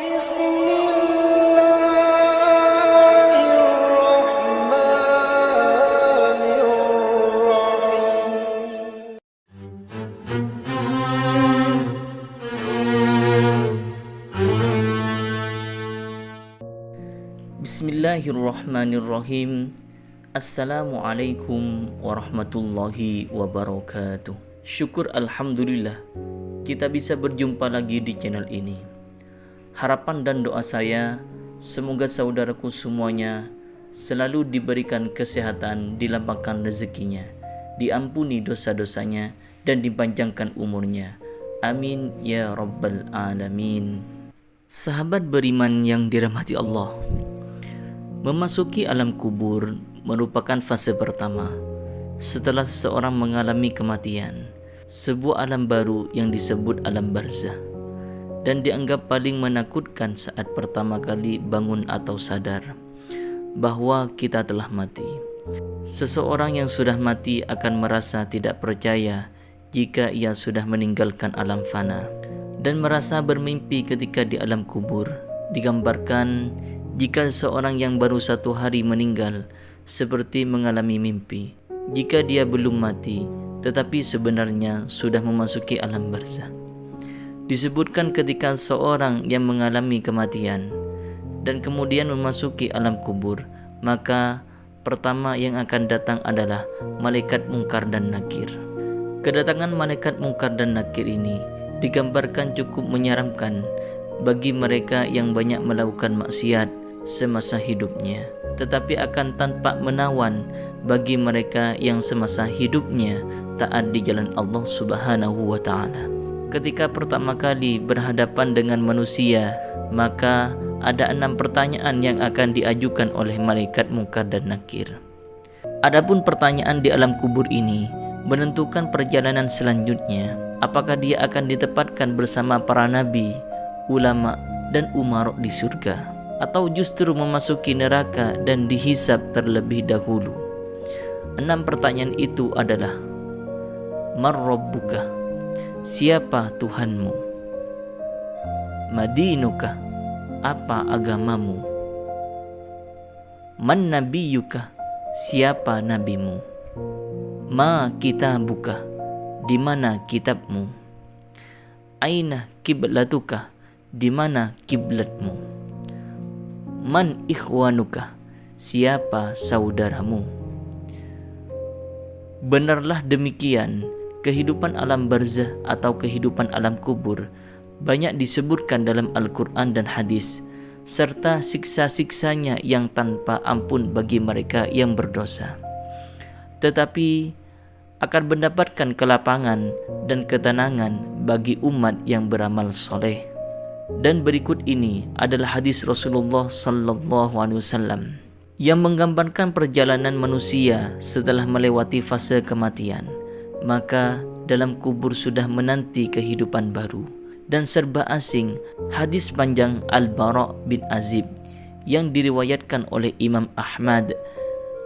Bismillahirrahmanirrahim. Bismillahirrahmanirrahim. Assalamualaikum warahmatullahi wabarakatuh. Syukur Alhamdulillah kita bisa berjumpa lagi di channel ini. Harapan dan doa saya semoga saudaraku semuanya selalu diberikan kesehatan, dilapangkan rezekinya, diampuni dosa-dosanya, dan dipanjangkan umurnya. Amin ya rabbal alamin. Sahabat beriman yang dirahmati Allah, memasuki alam kubur merupakan fase pertama setelah seseorang mengalami kematian, sebuah alam baru yang disebut alam barzah, dan dianggap paling menakutkan saat pertama kali bangun atau sadar bahwa kita telah mati. Seseorang yang sudah mati akan merasa tidak percaya jika ia sudah meninggalkan alam fana, dan merasa bermimpi ketika di alam kubur. Digambarkan jika seorang yang baru 1 hari meninggal seperti mengalami mimpi jika dia belum mati tetapi sebenarnya sudah memasuki alam barzah. Disebutkan ketika seorang yang mengalami kematian dan kemudian memasuki alam kubur, maka pertama yang akan datang adalah malaikat mungkar dan nakir. Kedatangan malaikat mungkar dan nakir ini digambarkan cukup menyeramkan bagi mereka yang banyak melakukan maksiat semasa hidupnya, tetapi akan tampak menawan bagi mereka yang semasa hidupnya taat di jalan Allah Subhanahu wa taala. Ketika pertama kali berhadapan dengan manusia, maka ada 6 pertanyaan yang akan diajukan oleh malaikat mungkar dan nakir. Adapun pertanyaan di alam kubur ini menentukan perjalanan selanjutnya, apakah dia akan ditempatkan bersama para nabi, ulama, dan umarok di surga, atau justru memasuki neraka dan dihisab terlebih dahulu. 6 pertanyaan itu adalah: Man Rabbuka? Siapa Tuhanmu? Madinuka? Apa agamamu? Man Nabiyuka? Siapa nabimu? Ma Kitabuka? Di mana kitabmu? Aina kiblatuka? Di mana kiblatmu? Man ikhwanuka? Siapa saudaramu? Benarlah demikian, kehidupan alam barzah atau kehidupan alam kubur banyak disebutkan dalam Al-Quran dan hadis, serta siksa-siksanya yang tanpa ampun bagi mereka yang berdosa, tetapi akan mendapatkan kelapangan dan ketenangan bagi umat yang beramal soleh. Dan berikut ini adalah hadis Rasulullah sallallahu alaihi wasallam yang menggambarkan perjalanan manusia setelah melewati fase kematian. Maka dalam kubur sudah menanti kehidupan baru dan serba asing. Hadis panjang Al-Bara' bin Azib yang diriwayatkan oleh Imam Ahmad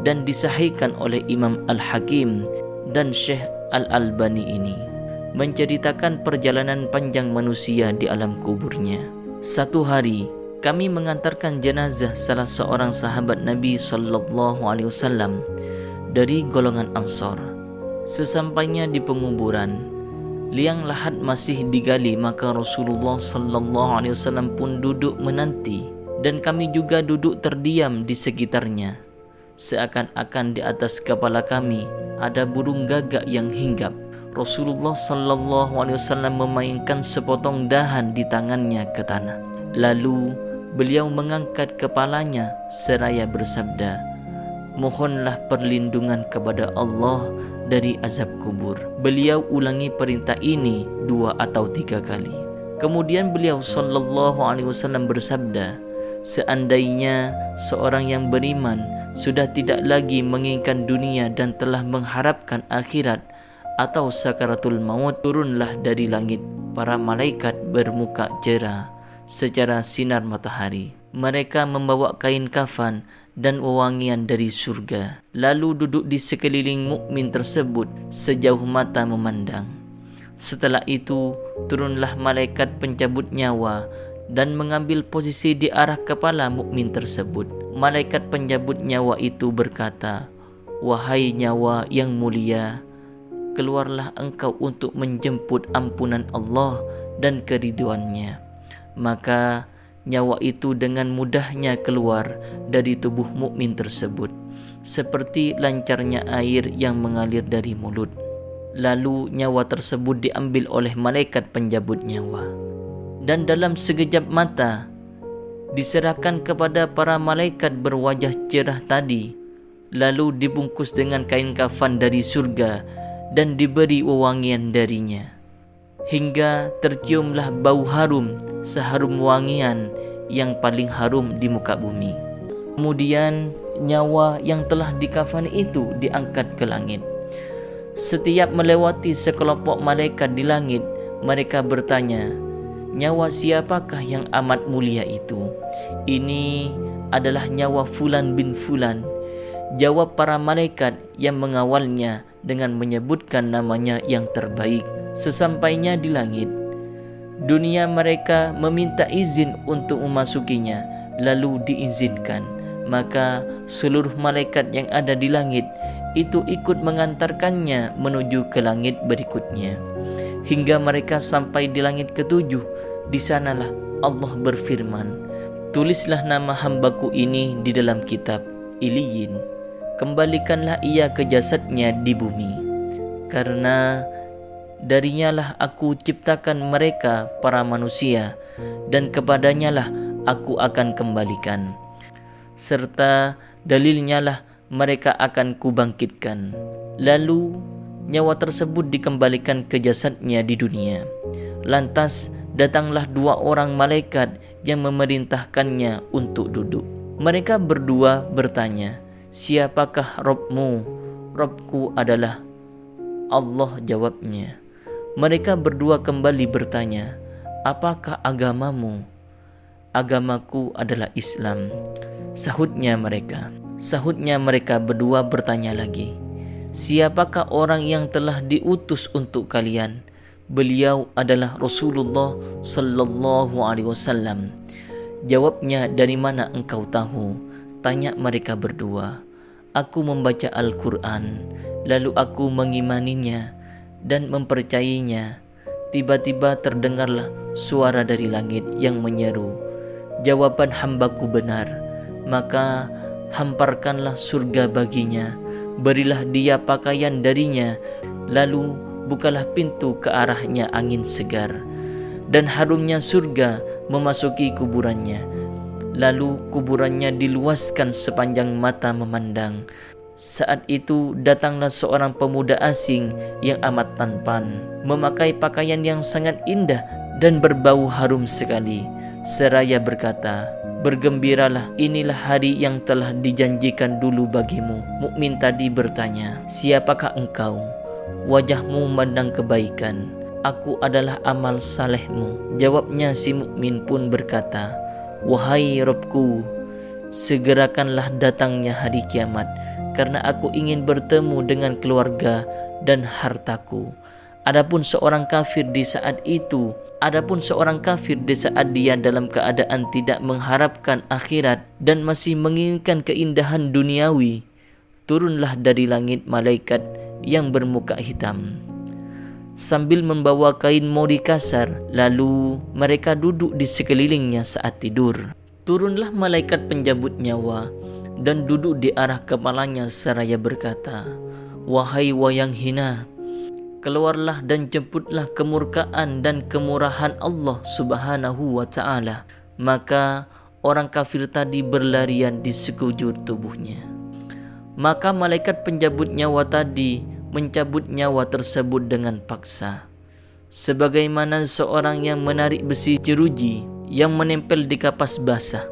dan disahihkan oleh Imam Al-Hakim dan Syekh Al-Albani ini menceritakan perjalanan panjang manusia di alam kuburnya. Satu hari kami mengantarkan jenazah salah seorang sahabat Nabi sallallahu alaihi wasallam dari golongan Ansar. Sesampainya di penguburan, liang lahat masih digali, maka Rasulullah sallallahu alaihi wasallam pun duduk menanti, dan kami juga duduk terdiam di sekitarnya. Seakan-akan di atas kepala kami ada burung gagak yang hinggap. Rasulullah sallallahu alaihi wasallam memainkan sepotong dahan di tangannya ke tanah. Lalu beliau mengangkat kepalanya seraya bersabda, "Mohonlah perlindungan kepada Allah dari azab kubur." Beliau ulangi perintah ini 2 atau 3 kali. Kemudian beliau sallallahu alaihi wasallam bersabda, "Seandainya seorang yang beriman sudah tidak lagi menginginkan dunia dan telah mengharapkan akhirat atau sakaratul maut, turunlah dari langit para malaikat bermuka cerah secara sinar matahari. Mereka membawa kain kafan dan wewangian dari surga, lalu duduk di sekeliling mukmin tersebut sejauh mata memandang. Setelah itu turunlah malaikat pencabut nyawa dan mengambil posisi di arah kepala mukmin tersebut. Malaikat penjabut nyawa itu berkata, "Wahai nyawa yang mulia, keluarlah engkau untuk menjemput ampunan Allah dan keriduannya." Maka nyawa itu dengan mudahnya keluar dari tubuh mukmin tersebut, seperti lancarnya air yang mengalir dari mulut. Lalu nyawa tersebut diambil oleh malaikat penjabut nyawa, dan dalam sekejap mata diserahkan kepada para malaikat berwajah cerah tadi, lalu dibungkus dengan kain kafan dari surga dan diberi wewangian darinya, hingga terciumlah bau harum seharum wangian yang paling harum di muka bumi. Kemudian nyawa yang telah dikafani itu diangkat ke langit. Setiap melewati sekelompok malaikat di langit, mereka bertanya, "Nyawa siapakah yang amat mulia itu?" "Ini adalah nyawa Fulan bin Fulan," jawab para malaikat yang mengawalnya dengan menyebutkan namanya yang terbaik. Sesampainya di langit dunia, mereka meminta izin untuk memasukinya, lalu diizinkan. Maka seluruh malaikat yang ada di langit itu ikut mengantarkannya menuju ke langit berikutnya, hingga mereka sampai di langit ketujuh. Di sanalah Allah berfirman, "Tulislah nama hambaku ini di dalam kitab Iliyin. Kembalikanlah ia ke jasadnya di bumi, karena darinya lah aku ciptakan mereka para manusia, dan kepadanya lah aku akan kembalikan, serta dalilnya lah mereka akan kubangkitkan." Lalu nyawa tersebut dikembalikan ke jasadnya di dunia. Lantas datanglah dua orang malaikat yang memerintahkannya untuk duduk. Mereka berdua bertanya, "Siapakah Robmu?" "Robku adalah Allah," jawabnya. Mereka berdua kembali bertanya, "Apakah agamamu?" "Agamaku adalah Islam," sahutnya mereka. Sahutnya mereka berdua bertanya lagi, "Siapakah orang yang telah diutus untuk kalian?" "Beliau adalah Rasulullah sallallahu alaihi wasallam." Jawabnya, "Dari mana engkau tahu?" Tanya mereka berdua. "Aku membaca Al-Quran, lalu aku mengimaninya dan mempercayainya." Tiba-tiba terdengarlah suara dari langit yang menyeru, "Jawaban hambaku benar, maka hamparkanlah surga baginya, berilah dia pakaian darinya, lalu bukalah pintu ke arahnya angin segar, dan harumnya surga memasuki kuburannya, lalu kuburannya diluaskan sepanjang mata memandang." Saat itu datanglah seorang pemuda asing yang amat tampan, memakai pakaian yang sangat indah dan berbau harum sekali, seraya berkata, "Bergembiralah, inilah hari yang telah dijanjikan dulu bagimu." Mukmin tadi bertanya, "Siapakah engkau?" "Wajahmu memandang kebaikan." "Aku adalah amal salehmu," jawabnya. Si mukmin pun berkata, "Wahai Robku, segerakanlah datangnya hari kiamat, karena aku ingin bertemu dengan keluarga dan hartaku." Adapun seorang kafir di saat dia dalam keadaan tidak mengharapkan akhirat dan masih menginginkan keindahan duniawi, turunlah dari langit malaikat yang bermuka hitam sambil membawa kain mori kasar, lalu mereka duduk di sekelilingnya saat tidur. Turunlah malaikat penjabut nyawa dan duduk di arah kepalanya seraya berkata, "Wahai wayang hina, keluarlah dan jemputlah kemurkaan dan kemurahan Allah subhanahu wa ta'ala." Maka orang kafir tadi berlarian di sekujur tubuhnya. Maka malaikat penjabut nyawa tadi mencabut nyawa tersebut dengan paksa, sebagaimana seorang yang menarik besi jeruji yang menempel di kapas basah.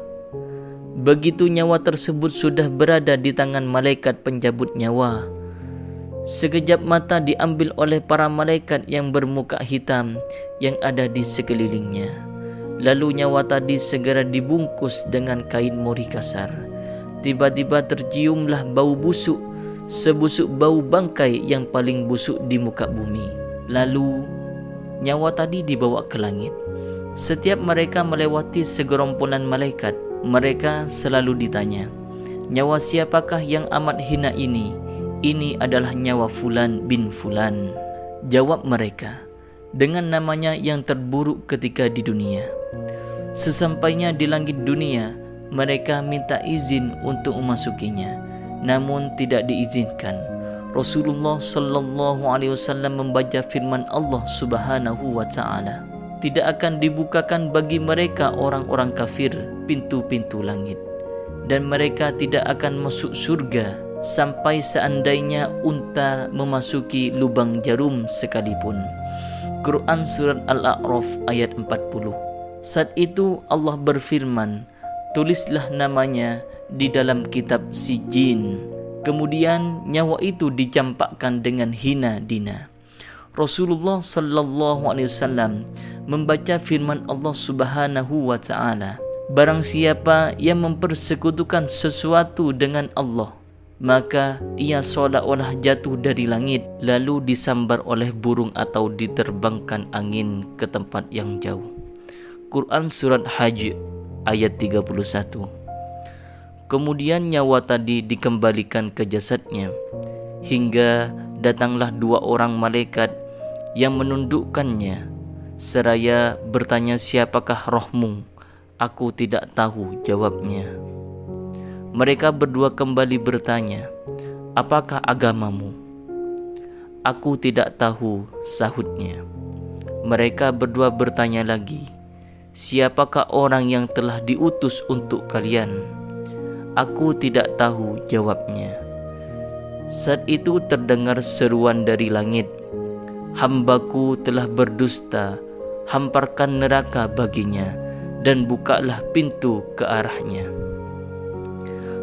Begitu nyawa tersebut sudah berada di tangan malaikat penjabut nyawa, sekejap mata diambil oleh para malaikat yang bermuka hitam yang ada di sekelilingnya. Lalu nyawa tadi segera dibungkus dengan kain mori kasar. Tiba-tiba terciumlah bau busuk, sebusuk bau bangkai yang paling busuk di muka bumi. Lalu nyawa tadi dibawa ke langit. Setiap mereka melewati segerombolan malaikat, mereka selalu ditanya, "Nyawa siapakah yang amat hina ini? Ini adalah nyawa Fulan bin Fulan." Jawab mereka, "Dengan namanya yang terburuk ketika di dunia." Sesampainya di langit dunia, mereka minta izin untuk memasukinya, namun tidak diizinkan. Rasulullah sallallahu alaihi wasallam membaca firman Allah Subhanahu wa taala, "Tidak akan dibukakan bagi mereka orang-orang kafir pintu-pintu langit, dan mereka tidak akan masuk surga sampai seandainya unta memasuki lubang jarum sekalipun." Quran Surat Al-A'raf ayat 40. Saat itu Allah berfirman, "Tulislah namanya di dalam kitab Sijin." Kemudian nyawa itu dicampakkan dengan hina dina. Rasulullah sallallahu alaihi wasallam membaca firman Allah Subhanahu wa taala, "Barang siapa yang mempersekutukan sesuatu dengan Allah, maka ia seolah-olah jatuh dari langit lalu disambar oleh burung atau diterbangkan angin ke tempat yang jauh." Quran Surat Hajj ayat 31. Kemudian nyawa tadi dikembalikan ke jasadnya, hingga datanglah 2 orang malaikat yang menundukkannya, seraya bertanya, "Siapakah rohmu?" "Aku tidak tahu," jawabnya. Mereka berdua kembali bertanya, "Apakah agamamu?" "Aku tidak tahu," sahutnya. Mereka berdua bertanya lagi, "Siapakah orang yang telah diutus untuk kalian?" "Aku tidak tahu," jawabnya. Saat itu terdengar seruan dari langit, "Hambaku telah berdusta, hamparkan neraka baginya dan bukalah pintu ke arahnya."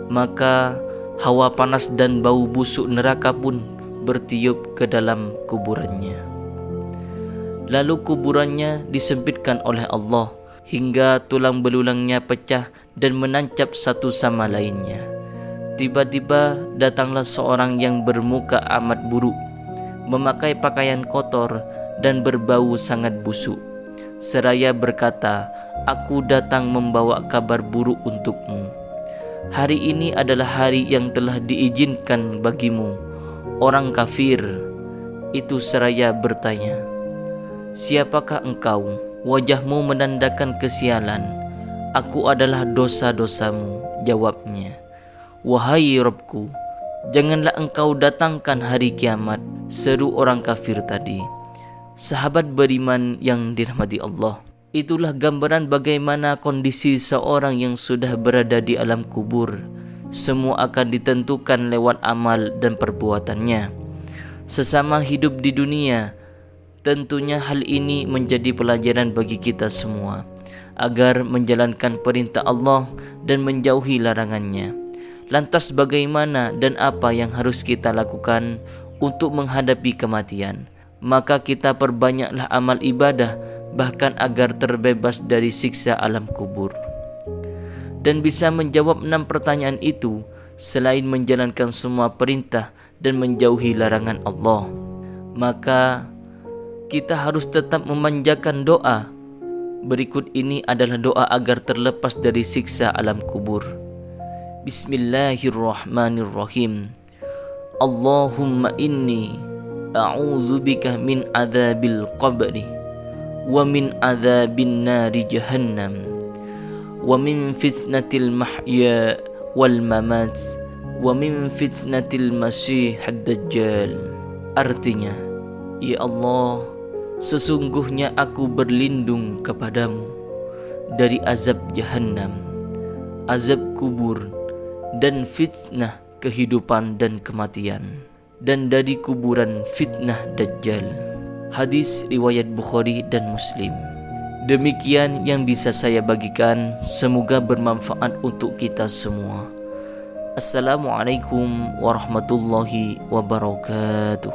Maka hawa panas dan bau busuk neraka pun bertiup ke dalam kuburannya. Lalu kuburannya disempitkan oleh Allah hingga tulang belulangnya pecah dan menancap satu sama lainnya. Tiba-tiba datanglah seorang yang bermuka amat buruk, memakai pakaian kotor dan berbau sangat busuk, seraya berkata, "Aku datang membawa kabar buruk untukmu. Hari ini adalah hari yang telah diizinkan bagimu, orang kafir." Itu seraya bertanya, "Siapakah engkau?" Wajahmu menandakan kesialan. "Aku adalah dosa-dosamu," jawabnya. "Wahai Rabbku, janganlah engkau datangkan hari kiamat," seru orang kafir tadi. Sahabat beriman yang dirahmati Allah, itulah gambaran bagaimana kondisi seorang yang sudah berada di alam kubur. Semua akan ditentukan lewat amal dan perbuatannya. Sesama hidup di dunia, tentunya hal ini menjadi pelajaran bagi kita semua agar menjalankan perintah Allah dan menjauhi larangannya. Lantas bagaimana dan apa yang harus kita lakukan untuk menghadapi kematian? Maka kita perbanyaklah amal ibadah, bahkan agar terbebas dari siksa alam kubur. Dan bisa menjawab 6 pertanyaan itu selain menjalankan semua perintah dan menjauhi larangan Allah, maka kita harus tetap memanjakan doa. Berikut ini adalah doa agar terlepas dari siksa alam kubur. Bismillahirrahmanirrahim. Allahumma inni a'udzubika min adzabil qabri wa min adzabin nari jahannam wa min fitnatil mahya wal mamat wa min fitnatil masihid dajjal. Artinya, ya Allah, sesungguhnya aku berlindung kepadamu dari azab jahanam, azab kubur, dan fitnah kehidupan dan kematian, dan dari kuburan fitnah Dajjal. Hadis riwayat Bukhari dan Muslim. Demikian yang bisa saya bagikan, semoga bermanfaat untuk kita semua. Assalamualaikum warahmatullahi wabarakatuh.